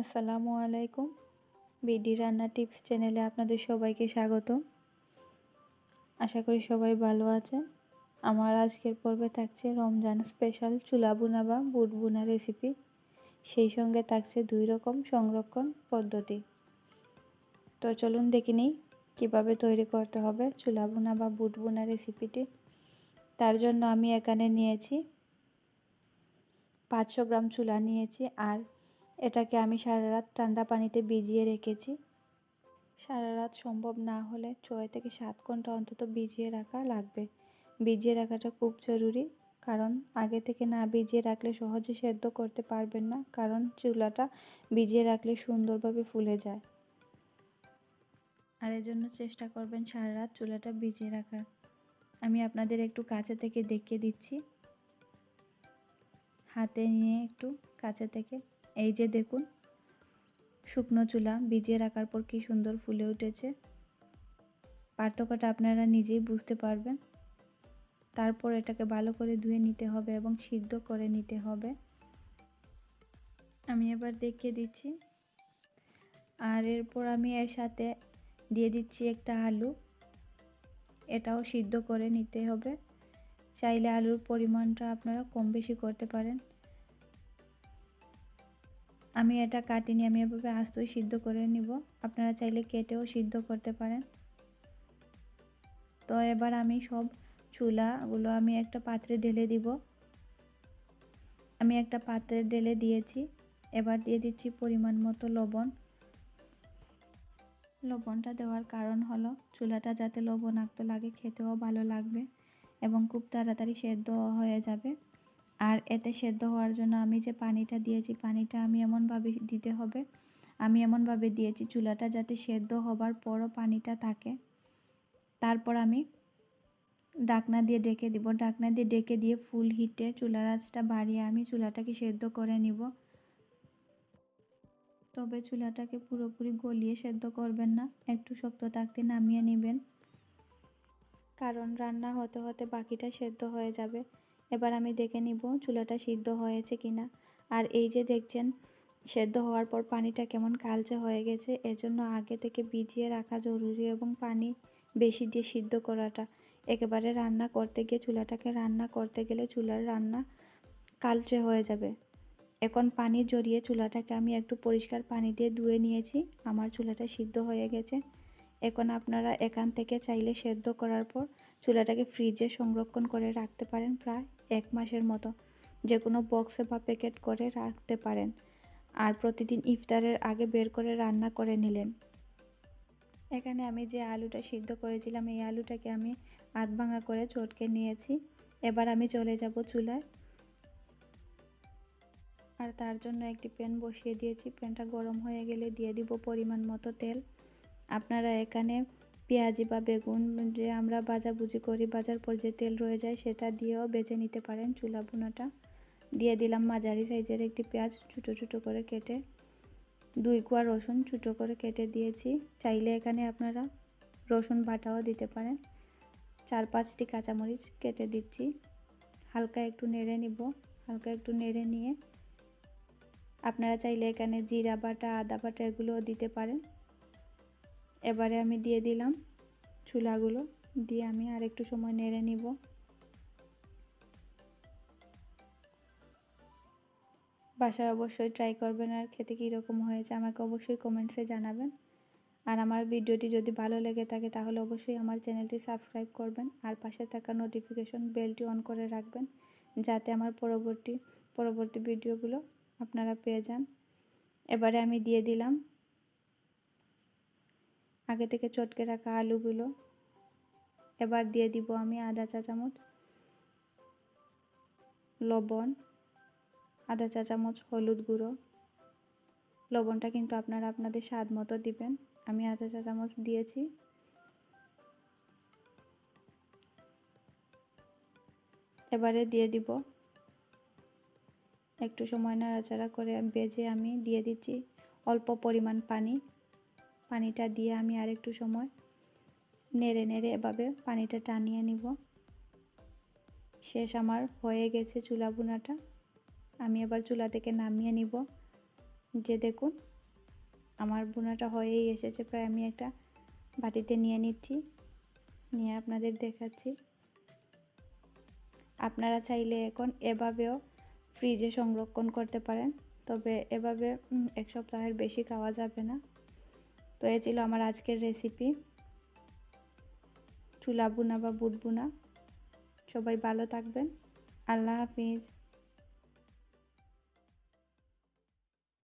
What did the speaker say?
আসসালামু আলাইকুম। বিডি রান্না টিপস চ্যানেলে আপনাদের সবাইকে স্বাগত। আশা করি সবাই ভালো আছেন। আমার আজকের পর্বে থাকছে রমজান স্পেশাল চুলা ভুনা বা বুট ভুনা রেসিপি। সেই সঙ্গে থাকছে 2 রকম সংরক্ষণ পদ্ধতি। তো চলুন দেখে নিই কীভাবে তৈরি করতে হবে চুলা ভুনা বা বুট ভুনা রেসিপিটি। তার জন্য আমি এখানে নিয়েছি 500 গ্রাম চুলা নিয়েছি, আর এটাকে আমি সারা রাত ঠান্ডা পানিতে ভিজিয়ে রেখেছি। সারা রাত সম্ভব না হলে 6 থেকে 7 ঘন্টা অন্তত ভিজিয়ে রাখা লাগবে। ভিজিয়ে রাখাটা খুব জরুরি, কারণ আগে থেকে না ভিজিয়ে রাখলে সহজে সেদ্ধ করতে পারবেন না, কারণ চুলাটা ভিজিয়ে রাখলে সুন্দরভাবে ফুলে যায়। আর এজন্য চেষ্টা করবেন সারা রাত চুলাটা ভিজিয়ে রাখার। আমি আপনাদের একটু কাছে থেকে দেখিয়ে দিচ্ছি, হাতে নিয়ে একটু কাছে থেকে। এই যে দেখুন, শুকনো চুলা ভিজিয়ে রাখার পর কি সুন্দর ফুলে উঠেছে। পার্থক্যটা আপনারা নিজেই বুঝতে পারবেন। তারপর এটাকে ভালো করে ধুয়ে নিতে হবে এবং সিদ্ধ করে নিতে হবে। আমি এবার দেখিয়ে দিচ্ছি। আর এরপর আমি এর সাথে দিয়ে দিচ্ছি একটা আলু, এটাও সিদ্ধ করে নিতে হবে। চাইলে আলুর পরিমাণটা আপনারা কম বেশি করতে পারেন। আমি এটা কাটিনি, আমি এভাবে আস্তই সিদ্ধ করে নিব। আপনারা চাইলে কেটেও সিদ্ধ করতে পারেন। তো এবার আমি সব চুলাগুলো আমি একটা পাত্রে ঢেলে দিব। আমি একটা পাত্রে ঢেলে দিয়েছি। এবার দিয়ে দিচ্ছি পরিমাণ মতো লবণ। লবণটা দেওয়ার কারণ হলো চুলাটা যাতে লবণাক্ত লাগে, খেতেও ভালো লাগবে এবং খুব তাড়াতাড়ি সেদ্ধ হয়ে যাবে। আর এতে সেদ্ধ হওয়ার জন্য আমি যে পানিটা দিয়েছি, পানিটা আমি এমনভাবে দিতে হবে, আমি এমনভাবে দিয়েছি চুলাটা যাতে সেদ্ধ হবার পরও পানিটা থাকে। তারপর আমি ঢাকনা দিয়ে ঢেকে দিব। ঢাকনা দিয়ে ঢেকে দিয়ে ফুল হিটে চুলার আঁচটা বাড়িয়ে আমি চুলাটাকে সেদ্ধ করে নিব। তবে চুলাটাকে পুরোপুরি গলিয়ে সেদ্ধ করবেন না, একটু শক্ত থাকতে নামিয়ে নেবেন, কারণ রান্না হতে হতে বাকিটা সেদ্ধ হয়ে যাবে। এবার আমি দেখে নিব চুলাটা সিদ্ধ হয়েছে কিনা। আর এই যে দেখছেন সেদ্ধ হওয়ার পর পানিটা কেমন কালচে হয়ে গেছে, এজন্য আগে থেকে ভিজিয়ে রাখা জরুরি এবং পানি বেশি দিয়ে সিদ্ধ করাটা। একেবারে রান্না করতে গিয়ে চুলাটাকে রান্না করতে গেলে চুলার রান্না কালচে হয়ে যাবে। এখন পানি জড়িয়ে চুলাটাকে আমি একটু পরিষ্কার পানি দিয়ে ধুয়ে নিয়েছি। আমার চুলাটা সিদ্ধ হয়ে গেছে। এখন আপনারা এখান থেকে চাইলে সেদ্ধ করার পর চুলাটাকে ফ্রিজে সংরক্ষণ করে রাখতে পারেন প্রায় 1 মাসের মতো। যে কোনো বক্সে বা প্যাকেট করে রাখতে পারেন। আর প্রতিদিন ইফতারের আগে বের করে রান্না করে নিলেন। এখানে আমি যে আলুটা সিদ্ধ করেছিলাম, এই আলুটাকে আমি আধ ভাঙা করে চটকে নিয়েছি। এবার আমি চলে যাব চুলায়। আর তার জন্য একটি প্যান বসিয়ে দিয়েছি। প্যানটা গরম হয়ে গেলে দিয়ে দিব পরিমাণ মতো তেল। আপনারা এখানে পেঁয়াজি বা বেগুন যে আমরা ভাজাভুজি করি, ভাজার পর যে তেল রয়ে যায় সেটা দিয়েও বেজে নিতে পারেন চুলা ভুনাটা। দিয়ে দিলাম মাঝারি সাইজের একটি পেঁয়াজ ছোটো ছোটো করে কেটে। 2 কোয়া রসুন ছোটো করে কেটে দিয়েছি। চাইলে এখানে আপনারা রসুন বাটাও দিতে পারেন। 4-5টি কাঁচামরিচ কেটে দিচ্ছি। হালকা একটু নেড়ে নিব। হালকা একটু নেড়ে নিয়ে আপনারা চাইলে এখানে জিরা বাটা, আদা বাটা এগুলোও দিতে পারেন। এবারে আমি দিয়ে দিলাম চুলাগুলো, দিয়ে আমি আর একটু সময় নেড়ে নিব। বাসায় অবশ্যই ট্রাই করবেন, আর খেতে কীরকম হয়েছে আমাকে অবশ্যই কমেন্টসে জানাবেন। আর আমার ভিডিওটি যদি ভালো লেগে থাকে তাহলে অবশ্যই আমার চ্যানেলটি সাবস্ক্রাইব করবেন, আর পাশে থাকা নোটিফিকেশন বেলটি অন করে রাখবেন, যাতে আমার পরবর্তী ভিডিওগুলো আপনারা পেয়ে যান। এবারে আমি দিয়ে দিলাম আগে থেকে চটকে রাখা আলুগুলো। এবার দিয়ে দিব আমি আধা চা চামচ লবণ, আধা চা চামচ হলুদ গুঁড়ো। লবণটা কিন্তু আপনারা আপনাদের স্বাদ মতো দিবেন। আমি আধা চা চামচ দিয়েছি। এবারে দিয়ে দিব একটু সময় নাড়াচাড়া করে ভেজে আমি দিয়ে দিচ্ছি অল্প পরিমাণ পানি। পানিটা দিয়ে আমি আর একটু সময় নেড়ে নেড়ে এভাবে পানিটা টানিয়ে নিব। শেষ আমার হয়ে গেছে চুলা ভুনাটা। আমি এবার চুলা থেকে নামিয়ে নিব। যে দেখুন আমার ভুনাটা হয়েই এসেছে প্রায়। আমি একটা বাটিতে নিয়ে নিচ্ছি, নিয়ে আপনাদের দেখাচ্ছি। আপনারা চাইলে এখন এভাবেও ফ্রিজে সংরক্ষণ করতে পারেন, তবে এভাবে 1 সপ্তাহের বেশি খাওয়া যাবে না। তো এ ছিল আমার আজকের রেসিপি, চুলা ভুনা বা বুট ভুনা। সবাই ভালো থাকবেন। আল্লাহ হাফিজ।